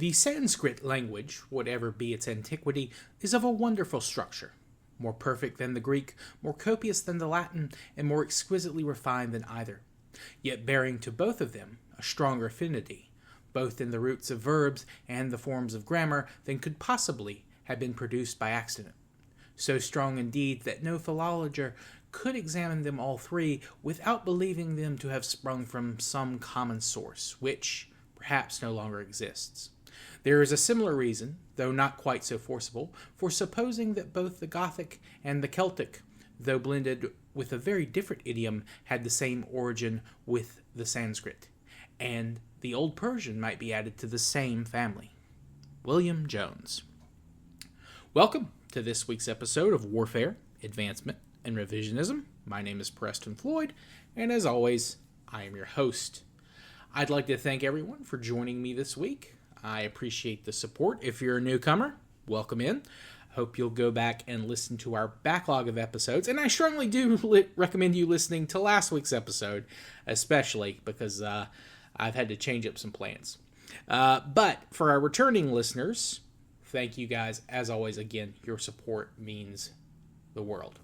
The Sanskrit language, whatever be its antiquity, is of a wonderful structure, more perfect than the Greek, more copious than the Latin, and more exquisitely refined than either, yet bearing to both of them a stronger affinity, both in the roots of verbs and the forms of grammar, than could possibly have been produced by accident. So strong indeed that no philologer could examine them all three without believing them to have sprung from some common source, which perhaps no longer exists. There is a similar reason, though not quite so forcible, for supposing that both the Gothic and the Celtic, though blended with a very different idiom, had the same origin with the Sanskrit, and the Old Persian might be added to the same family. William Jones. Welcome to this week's episode of Warfare, Advancement, and Revisionism. My name is Preston Floyd, and as always, I am your host. I'd like to thank everyone for joining me this week. I appreciate the support. If you're a newcomer, welcome in. Hope you'll go back and listen to our backlog of episodes, and I strongly do recommend you listening to last week's episode, especially because I've had to change up some plans. But for our returning listeners, thank you guys. As always, again, your support means the world.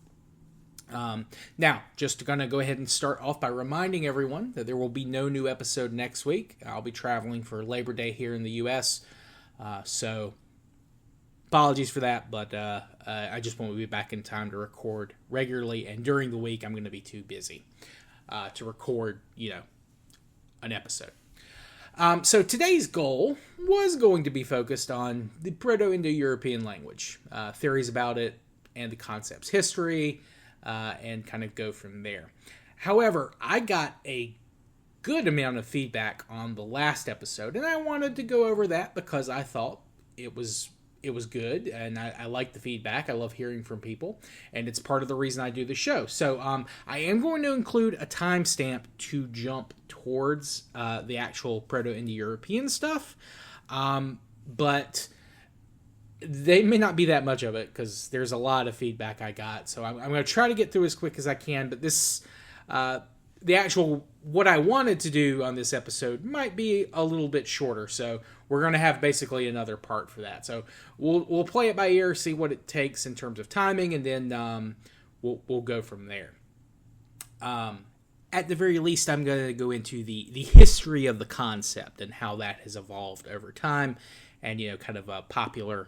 Now, just going to go ahead and start off by reminding everyone that there will be no new episode next week. I'll be traveling for Labor Day here in the U.S., so apologies for that, but I just won't be back in time to record regularly, and during the week I'm going to be too busy to record, an episode. So today's goal was going to be focused on the Proto-Indo European language, theories about it, and the concept's history, and kind of go from there. However, I got a good amount of feedback on the last episode, and I wanted to go over that because I thought it was good, and I like the feedback. I love hearing from people, and it's part of the reason I do the show. So I am going to include a timestamp to jump towards the actual Proto-Indo European stuff, but they may not be that much of it because there's a lot of feedback I got. So I'm going to try to get through as quick as I can, but this the actual what I wanted to do on this episode might be a little bit shorter, so we're going to have basically another part for that. So we'll play it by ear, see what it takes in terms of timing, and then we'll go from there. At the very least, I'm going to go into the history of the concept and how that has evolved over time, and kind of popular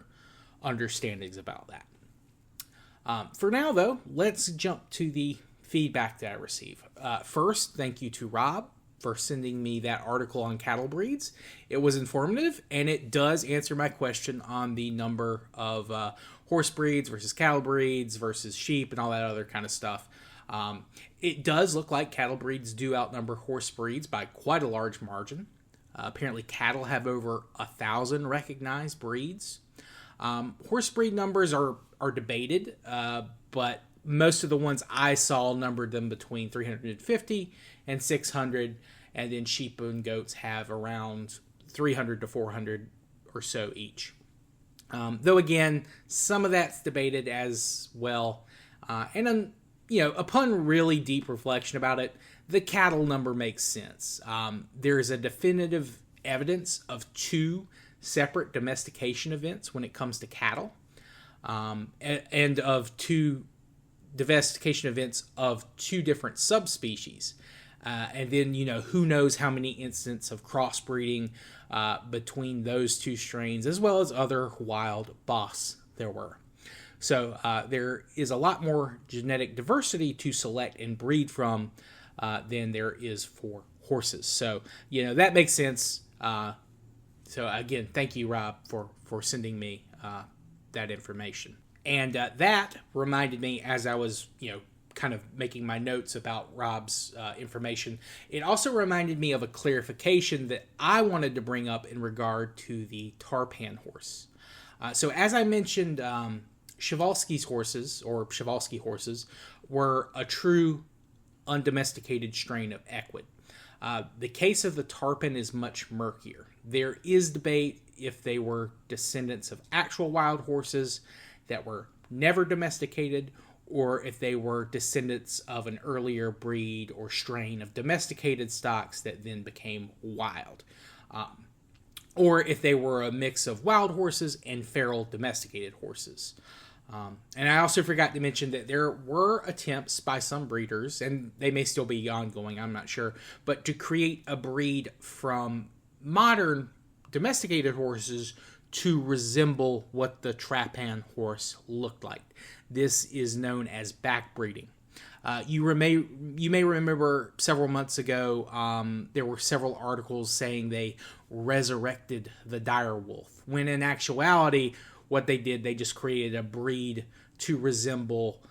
understandings about that. For now, though, let's jump to the feedback that I receive. First, thank you to Rob for sending me that article on cattle breeds. It was informative, and it does answer my question on the number of horse breeds versus cattle breeds versus sheep and all that other kind of stuff. It does look like cattle breeds do outnumber horse breeds by quite a large margin. Apparently, cattle have over 1,000 recognized breeds. Horse breed numbers are debated, but most of the ones I saw numbered them between 350 and 600, and then sheep and goats have around 300 to 400 or so each. Though again, some of that's debated as well. And upon really deep reflection about it, the cattle number makes sense. There's a definitive evidence of two separate domestication events when it comes to cattle, and of two domestication events of two different subspecies. And then, who knows how many instances of crossbreeding between those two strains, as well as other wild boss there were. So there is a lot more genetic diversity to select and breed from than there is for horses. So, that makes sense. So again, thank you, Rob, for sending me that information. And that reminded me, as I was, kind of making my notes about Rob's information, it also reminded me of a clarification that I wanted to bring up in regard to the Tarpan horse. So as I mentioned, Przewalski's horses, or Przewalski horses, were a true undomesticated strain of equid. The case of the Tarpan is much murkier. There is debate if they were descendants of actual wild horses that were never domesticated, or if they were descendants of an earlier breed or strain of domesticated stocks that then became wild. or if they were a mix of wild horses and feral domesticated horses. And I also forgot to mention that there were attempts by some breeders, and they may still be ongoing, I'm not sure, but to create a breed from modern domesticated horses to resemble what the Trapan horse looked like. This is known as backbreeding. You may remember several months ago, there were several articles saying they resurrected the dire wolf, when in actuality, what they did, they just created a breed to resemble,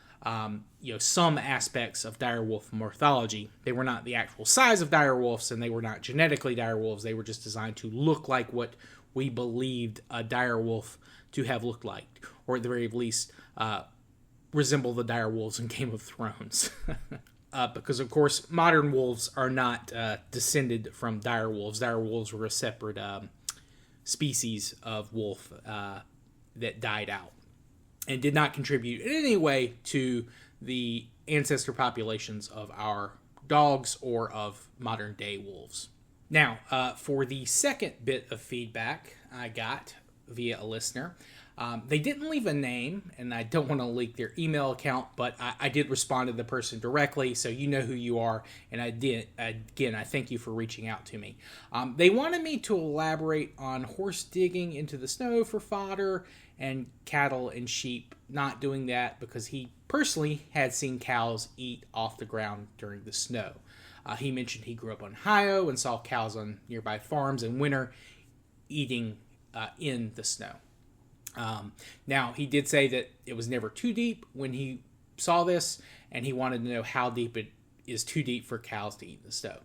some aspects of dire wolf morphology. They were not the actual size of dire wolves, and they were not genetically dire wolves. They were just designed to look like what we believed a dire wolf to have looked like, or at the very least, resemble the dire wolves in Game of Thrones. Because, of course, modern wolves are not descended from dire wolves. Dire wolves were a separate species of wolf that died out and did not contribute in any way to the ancestor populations of our dogs or of modern day wolves. Now, for the second bit of feedback I got via a listener, they didn't leave a name, and I don't want to leak their email account, but I did respond to the person directly, so you know who you are, and I did. Again, I thank you for reaching out to me. They wanted me to elaborate on horse digging into the snow for fodder and cattle and sheep not doing that because he personally had seen cows eat off the ground during the snow. He mentioned he grew up on Ohio and saw cows on nearby farms in winter eating in the snow. Now, he did say that it was never too deep when he saw this, and he wanted to know how deep it is too deep for cows to eat in the snow.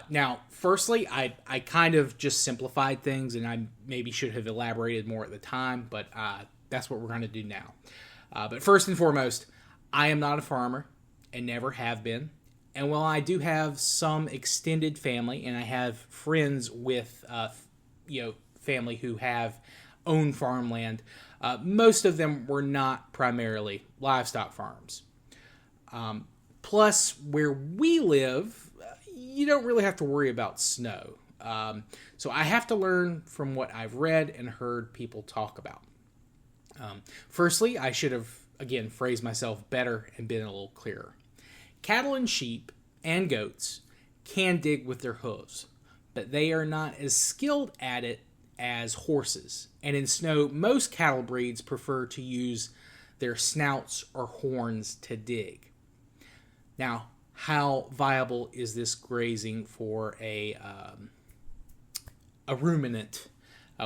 Now, firstly, I kind of just simplified things, and I maybe should have elaborated more at the time, but that's what we're going to do now. But first and foremost, I am not a farmer and never have been. And while I do have some extended family, and I have friends with family who have owned farmland, most of them were not primarily livestock farms. Plus, where we live, you don't really have to worry about snow. So I have to learn from what I've read and heard people talk about. Firstly, I should have, again, phrased myself better and been a little clearer. Cattle and sheep and goats can dig with their hooves, but they are not as skilled at it as horses. And in snow, most cattle breeds prefer to use their snouts or horns to dig. Now, how viable is this grazing for a ruminant?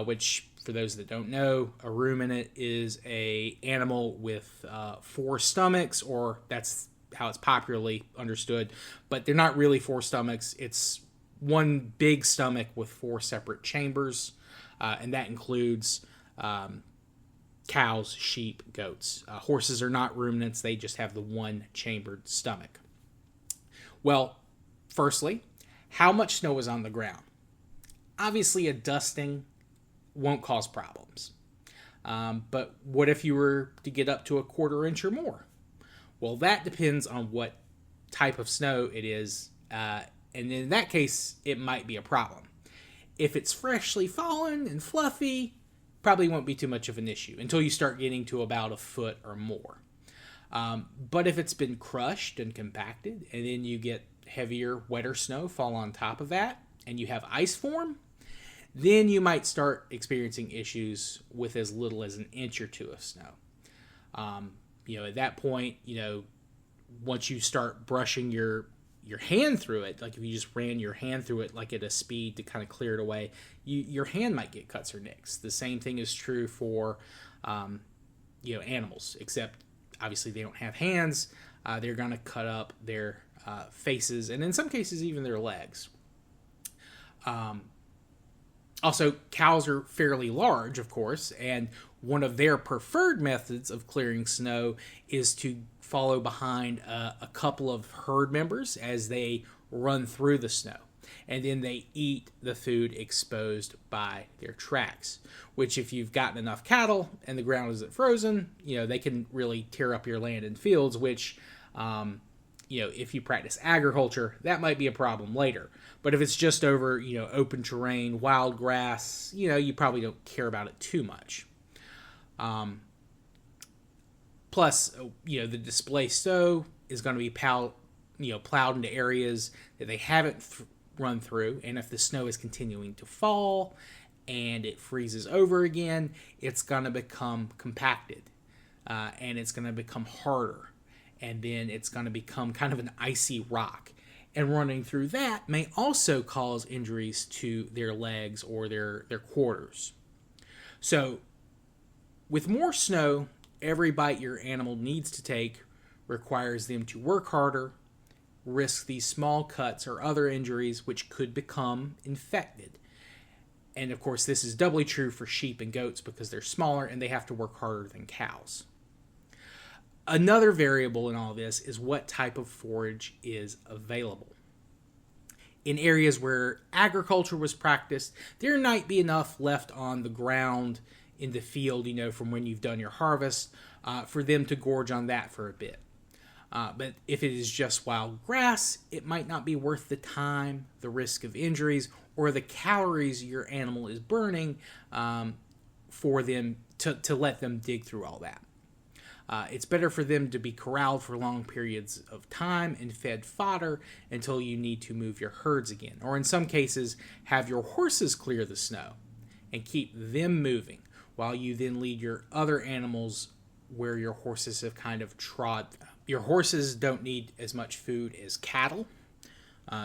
Which, for those that don't know, a ruminant is a animal with 4 stomachs, or that's how it's popularly understood. But they're not really 4 stomachs. It's one big stomach with 4 separate chambers, and that includes cows, sheep, goats. Horses are not ruminants. They just have the one chambered stomach. Well, firstly, how much snow is on the ground? Obviously, a dusting won't cause problems. But what if you were to get up to a 1/4 inch or more? Well, that depends on what type of snow it is. And in that case, it might be a problem. If it's freshly fallen and fluffy, probably won't be too much of an issue until you start getting to about a foot or more. But if it's been crushed and compacted, and then you get heavier, wetter snow fall on top of that, and you have ice form, then you might start experiencing issues with as little as 1 inch or 2 of snow. At that point, once you start brushing your hand through it, like if you just ran your hand through it like at a speed to kind of clear it away, your hand might get cuts or nicks. The same thing is true for animals, except obviously they don't have hands. They're going to cut up their faces, and in some cases even their legs. Also, cows are fairly large, of course, and one of their preferred methods of clearing snow is to follow behind a couple of herd members as they run through the snow. And then they eat the food exposed by their tracks, which if you've gotten enough cattle and the ground isn't frozen, they can really tear up your land and fields, which, if you practice agriculture, that might be a problem later. But if it's just over, open terrain, wild grass, you probably don't care about it too much. Plus, the display sow is going to be plowed into areas that they haven't run through. And if the snow is continuing to fall and it freezes over again, it's going to become compacted. And it's going to become harder. And then it's going to become kind of an icy rock. And running through that may also cause injuries to their legs or their quarters. So, with more snow, every bite your animal needs to take requires them to work harder, risk these small cuts or other injuries which could become infected. And of course, this is doubly true for sheep and goats because they're smaller and they have to work harder than cows. Another variable in all this is what type of forage is available. In areas where agriculture was practiced, there might be enough left on the ground in the field, from when you've done your harvest, for them to gorge on that for a bit. But if it is just wild grass, it might not be worth the time, the risk of injuries, or the calories your animal is burning for them to let them dig through all that. It's better for them to be corralled for long periods of time and fed fodder until you need to move your herds again. Or in some cases, have your horses clear the snow and keep them moving while you then lead your other animals where your horses have kind of trod them. Your horses don't need as much food as cattle.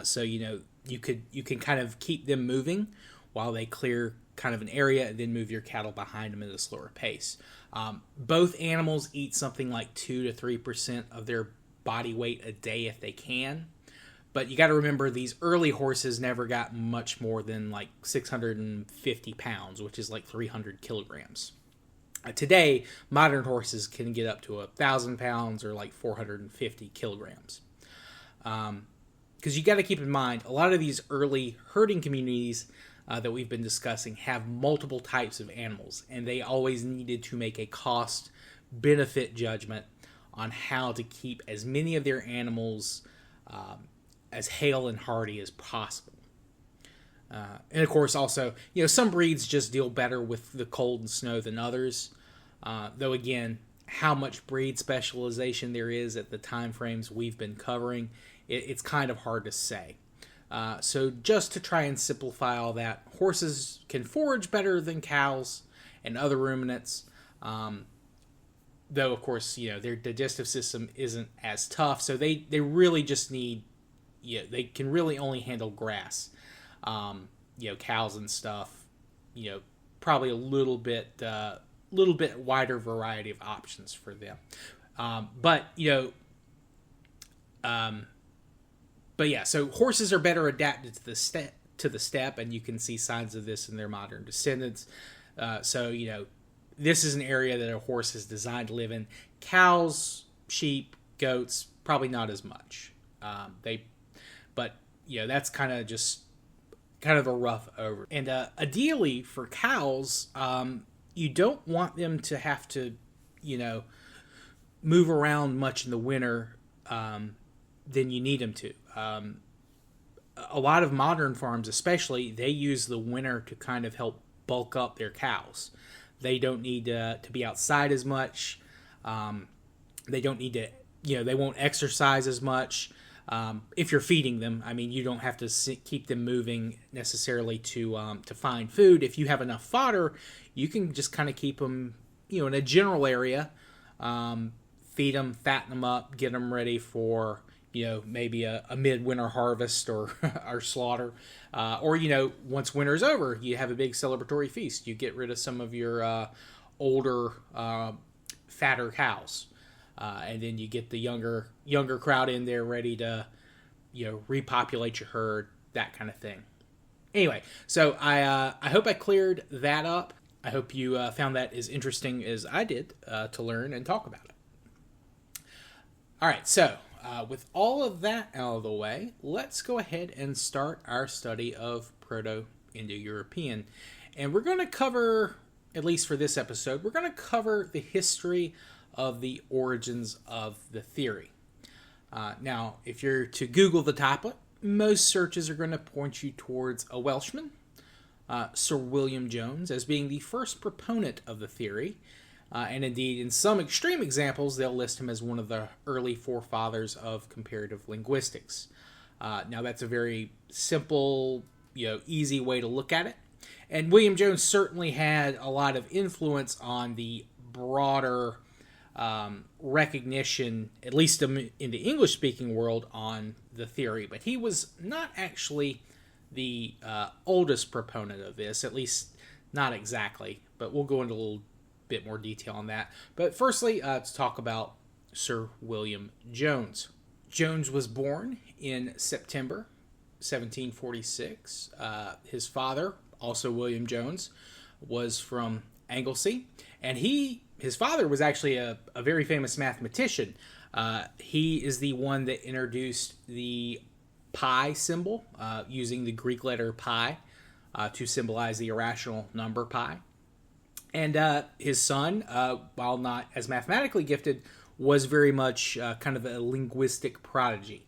So, you can kind of keep them moving while they clear kind of an area and then move your cattle behind them at a slower pace. Both animals eat something like 2 to 3% of their body weight a day if they can. But you got to remember, these early horses never got much more than like 650 pounds, which is like 300 kilograms. Today, modern horses can get up to 1,000 pounds or like 450 kilograms. Because you got to keep in mind, a lot of these early herding communities that we've been discussing have multiple types of animals, and they always needed to make a cost-benefit judgment on how to keep as many of their animals as hale and hardy as possible. And of course, also, some breeds just deal better with the cold and snow than others. Though again, how much breed specialization there is at the time frames we've been covering, it's kind of hard to say. So just to try and simplify all that, horses can forage better than cows and other ruminants. Though, of course, their digestive system isn't as tough, so they really just need, they can really only handle grass. Cows and stuff, probably a little bit wider variety of options for them. But yeah, so horses are better adapted to the steppe, and you can see signs of this in their modern descendants. So this is an area that a horse is designed to live in. Cows, sheep, goats, probably not as much. That's kind of a rough over. And ideally for cows, you don't want them to have to, move around much in the winter than you need them to. A lot of modern farms, especially, they use the winter to kind of help bulk up their cows. They don't need to be outside as much. They don't need to, they won't exercise as much. If you're feeding them, you don't have to keep them moving necessarily to find food. If you have enough fodder, you can just kind of keep them, in a general area, feed them, fatten them up, get them ready for, maybe a midwinter harvest or slaughter. Or, once winter's over, you have a big celebratory feast. You get rid of some of your older, fatter cows. And then you get the younger crowd in there ready to, repopulate your herd, that kind of thing. Anyway, so I hope I cleared that up. I hope you found that as interesting as I did to learn and talk about it. All right, so with all of that out of the way, let's go ahead and start our study of Proto-Indo European. And we're going to cover, at least for this episode, we're going to cover the history of the origins of the theory. Now, if you're to Google the topic, most searches are going to point you towards a Welshman, Sir William Jones, as being the first proponent of the theory. And indeed, in some extreme examples, they'll list him as one of the early forefathers of comparative linguistics. Now, that's a very simple, easy way to look at it. And William Jones certainly had a lot of influence on the broader recognition, at least in the English-speaking world, on the theory. But he was not actually the oldest proponent of this, at least not exactly. But we'll go into a little bit more detail on that. But firstly, let's talk about Sir William Jones. Jones was born in September 1746. His father, also William Jones, was from Anglesey, and his father was actually a very famous mathematician. He is the one that introduced the pi symbol, using the Greek letter pi to symbolize the irrational number pi. And his son, while not as mathematically gifted, was very much kind of a linguistic prodigy.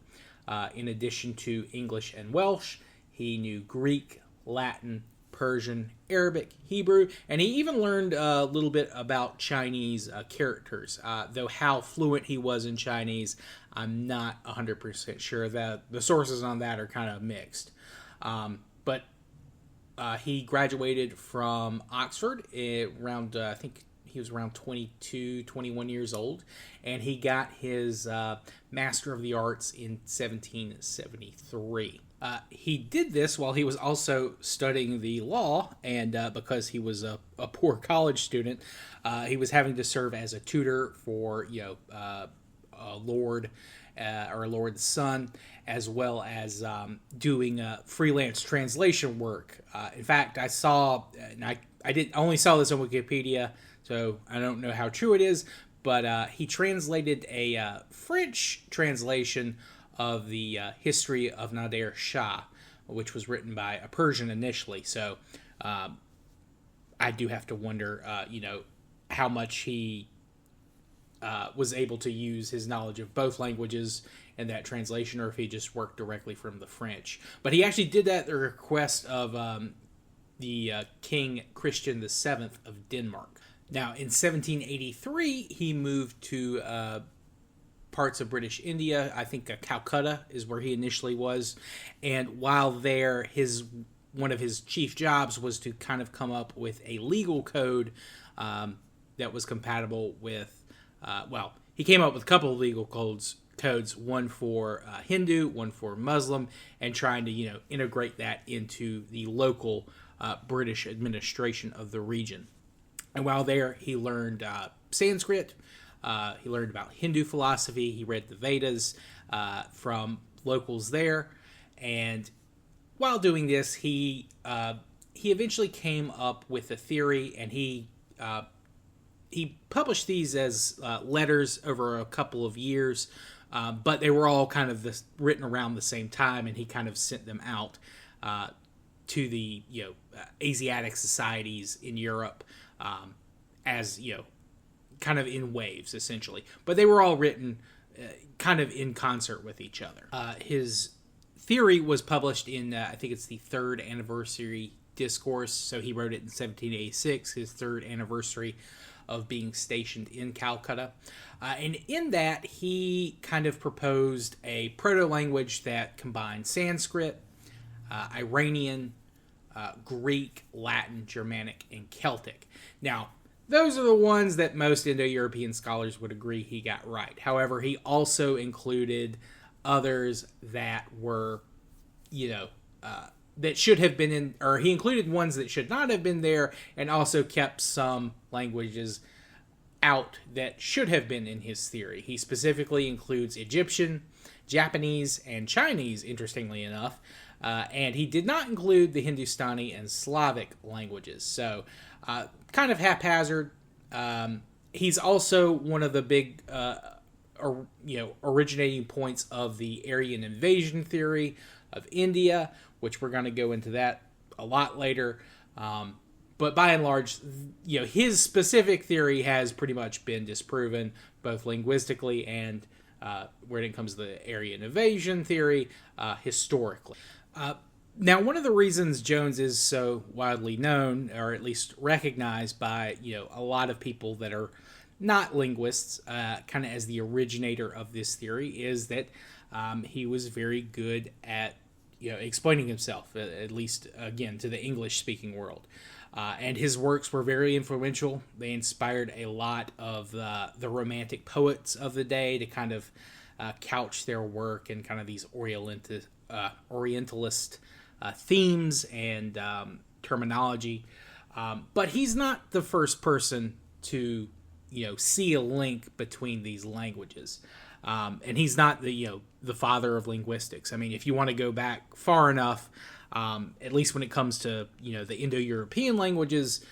In addition to English and Welsh, he knew Greek, Latin, Persian, Arabic, Hebrew, and he even learned a little bit about Chinese characters. Though how fluent he was in Chinese, I'm not 100% sure. That the sources on that are kind of mixed. But he graduated from Oxford around, I think he was around 22, 21 years old, and he got his Master of the Arts in 1773. He did this while he was also studying the law, and because he was a poor college student, he was having to serve as a tutor for a lord or a lord's son, as well as doing freelance translation work. In fact, I saw, and I only saw this on Wikipedia, so I don't know how true it is, but he translated a French translation of the history of Nadir Shah, which was written by a Persian initially. So I do have to wonder, how much he was able to use his knowledge of both languages in that translation, or if he just worked directly from the French. But he actually did that at the request of the King Christian VII of Denmark. Now, in 1783, he moved to parts of British India. I think Calcutta is where he initially was. And while there, one of his chief jobs was to kind of come up with a legal code that was compatible with, he came up with a couple of legal codes, one for Hindu, one for Muslim, and trying to, integrate that into the local British administration of the region. And while there, he learned Sanskrit. He learned about Hindu philosophy. He read the Vedas from locals there. And while doing this, he eventually came up with a theory, and he published these as letters over a couple of years, but they were all kind of written around the same time, and he kind of sent them out to the Asiatic societies in Europe as kind of in waves, essentially. But they were all written kind of in concert with each other. His theory was published in, I think it's the third anniversary discourse. So he wrote it in 1786, his third anniversary of being stationed in Calcutta. And in that, he kind of proposed a proto-language that combined Sanskrit, Iranian, Greek, Latin, Germanic, and Celtic. Now, those are the ones that most Indo-European scholars would agree he got right. However, he also included others that were, that should have been in, or he included ones that should not have been there, and also kept some languages out that should have been in his theory. He specifically includes Egyptian, Japanese, and Chinese, interestingly enough, and he did not include the Hindustani and Slavic languages. So, kind of haphazard. He's also one of the big, originating points of the Aryan invasion theory of India, which we're going to go into that a lot later. But by and large, his specific theory has pretty much been disproven, both linguistically and when it comes to the Aryan invasion theory historically. Now, one of the reasons Jones is so widely known, or at least recognized by a lot of people that are not linguists, kind of as the originator of this theory, is that he was very good at explaining himself, at least again to the English-speaking world. And his works were very influential. They inspired a lot of the Romantic poets of the day to kind of couch their work in kind of these Orientalist themes and terminology. But he's not the first person to see a link between these languages. And he's not the father of linguistics. I mean, if you want to go back far enough, at least when it comes to the Indo-European languages,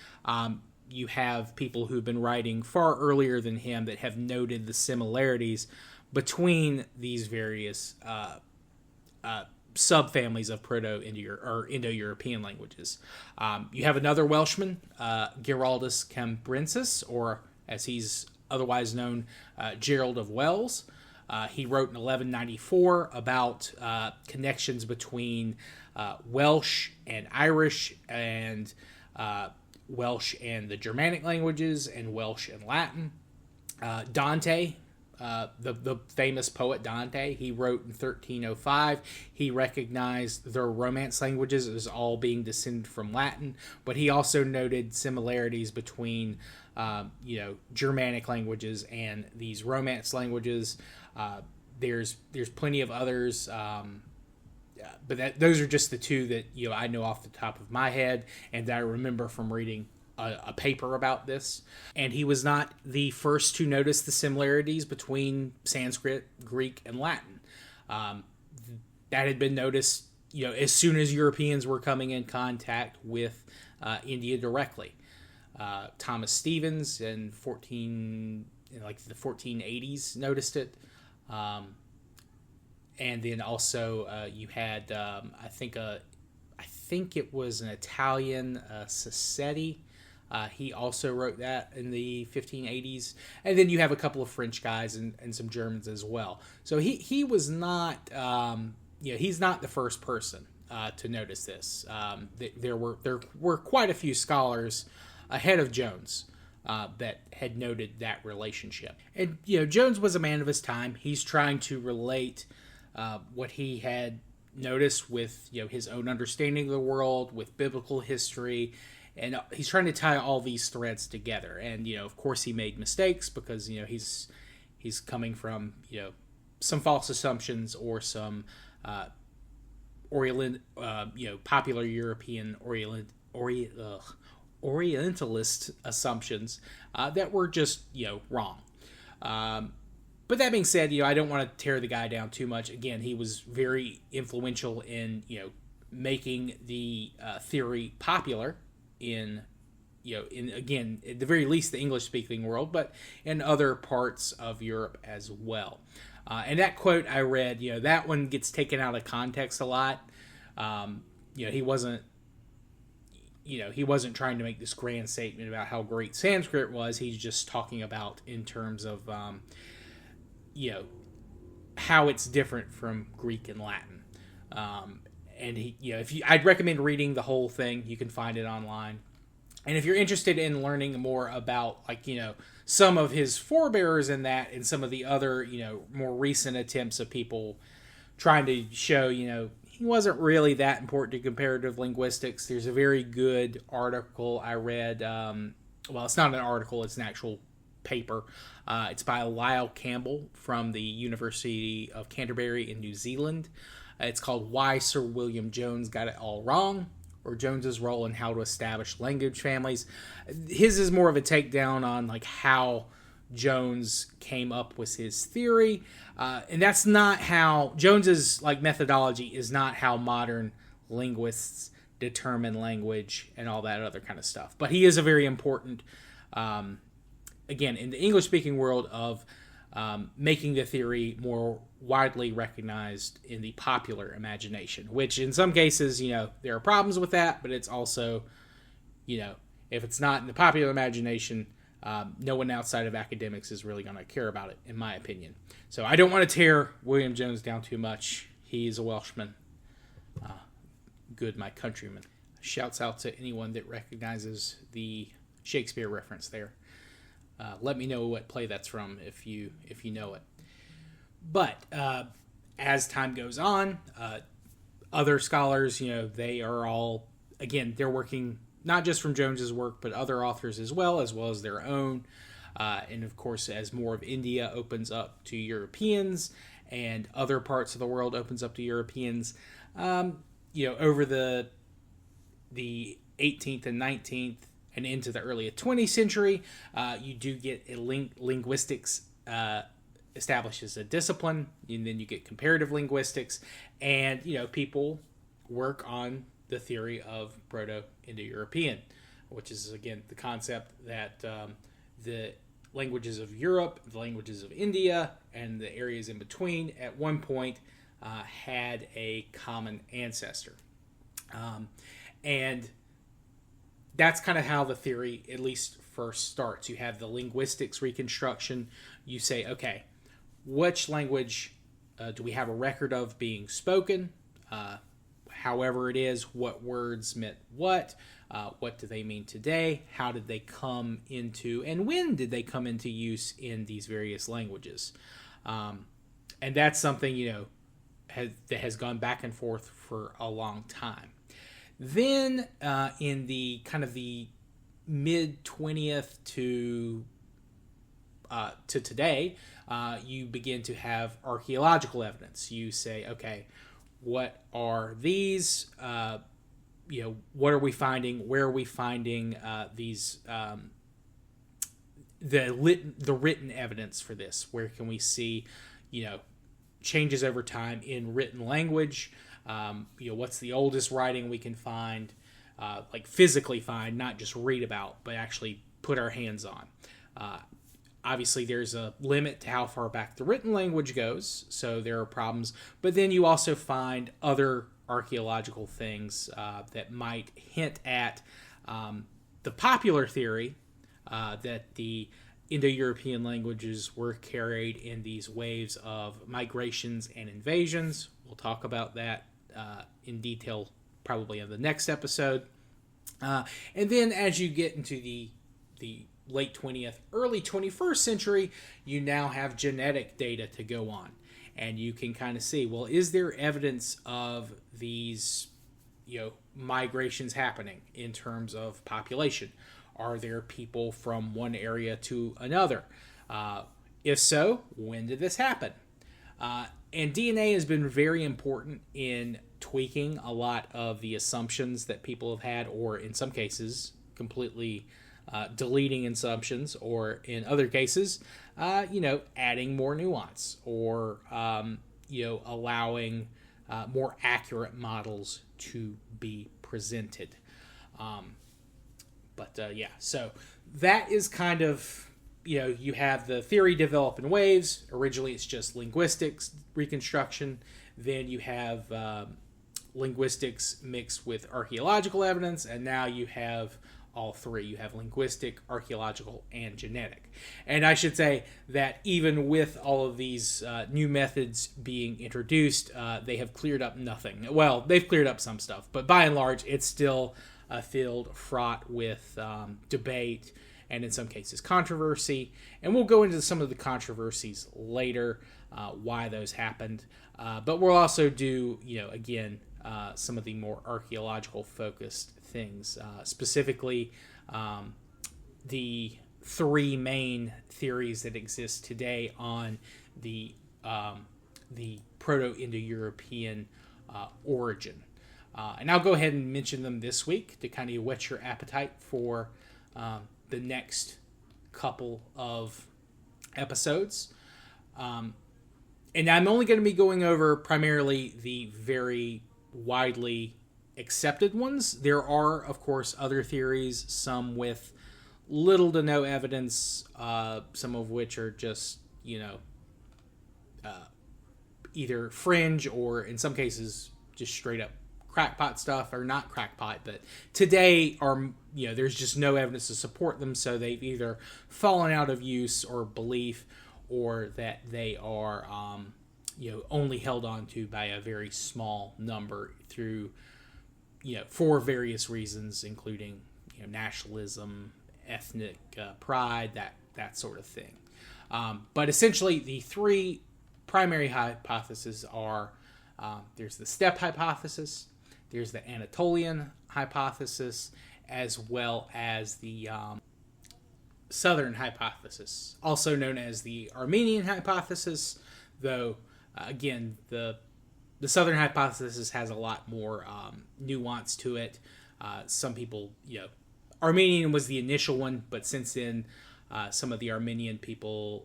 you have people who've been writing far earlier than him that have noted the similarities between these various subfamilies of Indo-European languages. You have another Welshman, Giraldus Cambrensis, or as he's otherwise known, Gerald of Wells. He wrote in 1194 about connections between Welsh and Irish, and Welsh and the Germanic languages, and Welsh and Latin. Dante, the famous poet Dante, he wrote in 1305. He recognized their Romance languages as all being descended from Latin, but he also noted similarities between Germanic languages and these Romance languages. There's plenty of others, but those are just the two that I know off the top of my head, and that I remember from reading a paper about this. And he was not the first to notice the similarities between Sanskrit, Greek, and Latin. That had been noticed as soon as Europeans were coming in contact with India directly. Thomas Stevens in the 1480s noticed it. And then also you had I think it was an Italian, Sassetti. He also wrote that in the 1580s. And then you have a couple of French guys and some Germans as well. So he was not he's not the first person to notice this. There were quite a few scholars ahead of Jones that had noted that relationship. And Jones was a man of his time. He's trying to relate what he had noticed with his own understanding of the world, with biblical history, and he's trying to tie all these threads together. And of course he made mistakes, because he's coming from some false assumptions or some popular European Orientalist assumptions that were just wrong. But that being said, I don't want to tear the guy down too much. Again, he was very influential in making the theory popular in again, at the very least, the English-speaking world, but in other parts of Europe as well. And that quote I read, that one gets taken out of context a lot. He wasn't trying to make this grand statement about how great Sanskrit was. He's just talking about in terms of how it's different from Greek and Latin. And I'd recommend reading the whole thing. You can find it online. And if you're interested in learning more about some of his forebears in that, and some of the other more recent attempts of people trying to show he wasn't really that important to comparative linguistics, there's a very good article I read. Well, it's not an article; it's an actual paper. It's by Lyle Campbell from the University of Canterbury in New Zealand. It's called "Why Sir William Jones Got It All Wrong," or Jones's Role in How to Establish Language Families. His is more of a takedown on how Jones came up with his theory, and that's not how Jones's methodology is not how modern linguists determine language and all that other kind of stuff. But he is a very important, again, in the English-speaking world, of making the theory more widely recognized in the popular imagination, which in some cases, there are problems with that, but it's also, if it's not in the popular imagination, no one outside of academics is really going to care about it, in my opinion. So I don't want to tear William Jones down too much. He's a Welshman. Good, my countryman. Shouts out to anyone that recognizes the Shakespeare reference there. Let me know what play that's from if you know it. But as time goes on, other scholars, they are all, again, they're working not just from Jones's work, but other authors as well as their own. And of course, as more of India opens up to Europeans and other parts of the world opens up to Europeans, over the 18th and 19th and into the early 20th century, you do get linguistics established as a discipline, and then you get comparative linguistics, and people work on the theory of Proto-Indo European, which is again the concept that the languages of Europe, the languages of India, and the areas in between at one point had a common ancestor. And that's kind of how the theory at least first starts. You have the linguistics reconstruction. You say, okay, which language do we have a record of being spoken? However it is, what words meant what do they mean today? How did they come into, and when did they come into use in these various languages? And that's something, that has gone back and forth for a long time. Then in the kind of the mid 20th to today, you begin to have archaeological evidence. You say, okay, what are these? What are we finding? Where are we finding these? The written evidence for this? Where can we see, changes over time in written language? What's the oldest writing we can find, like physically find, not just read about, but actually put our hands on. Obviously, there's a limit to how far back the written language goes, so there are problems. But then you also find other archaeological things that might hint at the popular theory that the Indo-European languages were carried in these waves of migrations and invasions. We'll talk about that in detail probably in the next episode. And then as you get into the late 20th, early 21st century, you now have genetic data to go on. And you can kind of see, well, is there evidence of these, migrations happening in terms of population? Are there people from one area to another? If so, when did this happen? And DNA has been very important in tweaking a lot of the assumptions that people have had, or in some cases, completely deleting assumptions, or in other cases, adding more nuance, or, allowing more accurate models to be presented. So that is kind of, you have the theory develop in waves. Originally, it's just linguistics reconstruction. Then you have linguistics mixed with archaeological evidence. And now you have all three. You have linguistic, archaeological, and genetic. And I should say that even with all of these new methods being introduced, they have cleared up nothing. Well, they've cleared up some stuff, but by and large, it's still a field fraught with debate and in some cases controversy. And we'll go into some of the controversies later, why those happened. But we'll also do, some of the more archaeological focused things, specifically the three main theories that exist today on the Proto-Indo European origin. And I'll go ahead and mention them this week to kind of whet your appetite for the next couple of episodes. And I'm only going to be going over primarily the very widely accepted ones. There are, of course, other theories, some with little to no evidence, some of which are just, either fringe or in some cases just straight up crackpot stuff, or not crackpot, but today are, there's just no evidence to support them, so they've either fallen out of use or belief, or that they are, only held on to by a very small number through, for various reasons, including, nationalism, ethnic pride, that sort of thing. But essentially, the three primary hypotheses are, there's the steppe hypothesis, there's the Anatolian hypothesis, as well as the southern hypothesis, also known as the Armenian hypothesis, though, again, the southern hypothesis has a lot more nuance to it. Some people, Armenian was the initial one, but since then, some of the Armenian people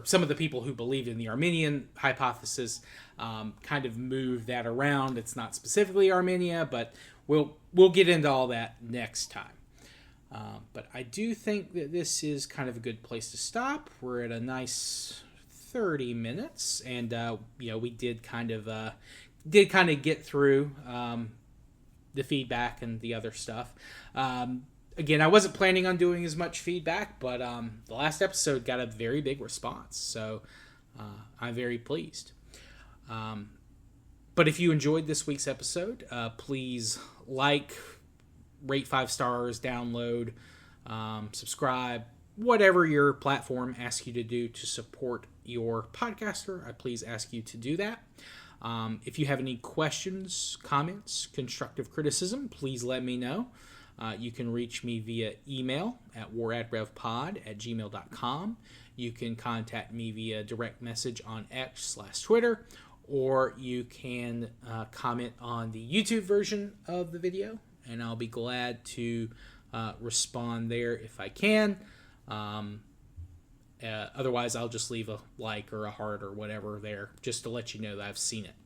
some of the people who believed in the Armenian hypothesis kind of moved that around. It's not specifically Armenia, but we'll get into all that next time. But I do think that this is kind of a good place to stop. We're at a nice 30 minutes, and we did kind of get through the feedback and the other stuff. Again, I wasn't planning on doing as much feedback, but the last episode got a very big response, so I'm very pleased. But if you enjoyed this week's episode, please like, rate 5 stars, download, subscribe, whatever your platform asks you to do to support your podcaster. I please ask you to do that. If you have any questions, comments, constructive criticism, please let me know. You can reach me via email at waradrevpod@gmail.com. You can contact me via direct message on X/Twitter, or you can comment on the YouTube version of the video, and I'll be glad to respond there if I can. Otherwise, I'll just leave a like or a heart or whatever there, just to let you know that I've seen it.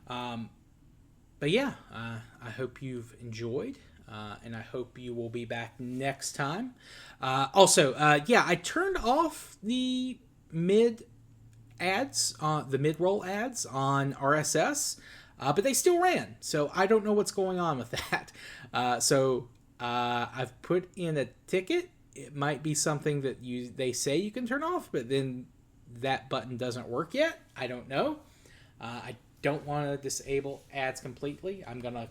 But yeah, I hope you've enjoyed. And I hope you will be back next time. I turned off the mid-roll ads on RSS, but they still ran. So I don't know what's going on with that. I've put in a ticket. It might be something that they say you can turn off, but then that button doesn't work yet. I don't know. I don't want to disable ads completely. I'm kind of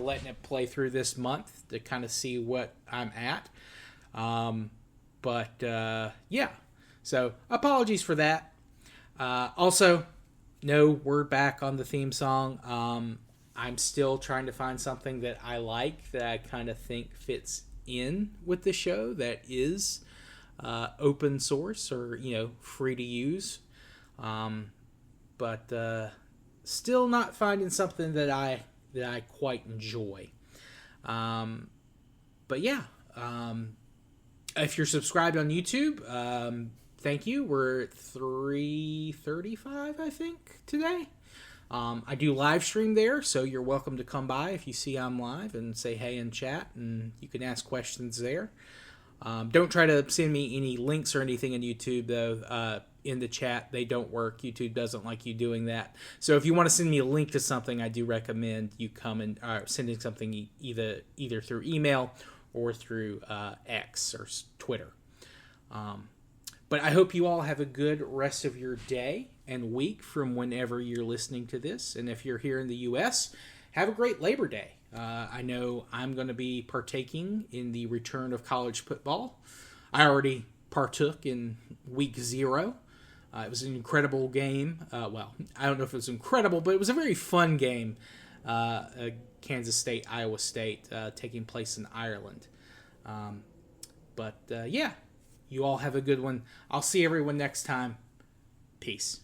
letting it play through this month to kind of see what I'm at. So apologies for that. Also, no word back on the theme song. I'm still trying to find something that I like, that I kind of think fits in with the show, that is open source or, free to use. But still not finding something that I quite enjoy. If you're subscribed on YouTube, thank you. We're at 335, I think, today. I do live stream there, so you're welcome to come by if you see I'm live and say hey and chat, and you can ask questions there. Don't try to send me any links or anything in YouTube, though. In the chat, they don't work. YouTube doesn't like you doing that. So if you want to send me a link to something, I do recommend you come and sending something either through email or through X or Twitter. But I hope you all have a good rest of your day and week from whenever you're listening to this. And if you're here in the U.S., have a great Labor Day. I know I'm going to be partaking in the return of college football. I already partook in week 0. It was an incredible game. I don't know if it was incredible, but it was a very fun game. Kansas State, Iowa State, taking place in Ireland. You all have a good one. I'll see everyone next time. Peace.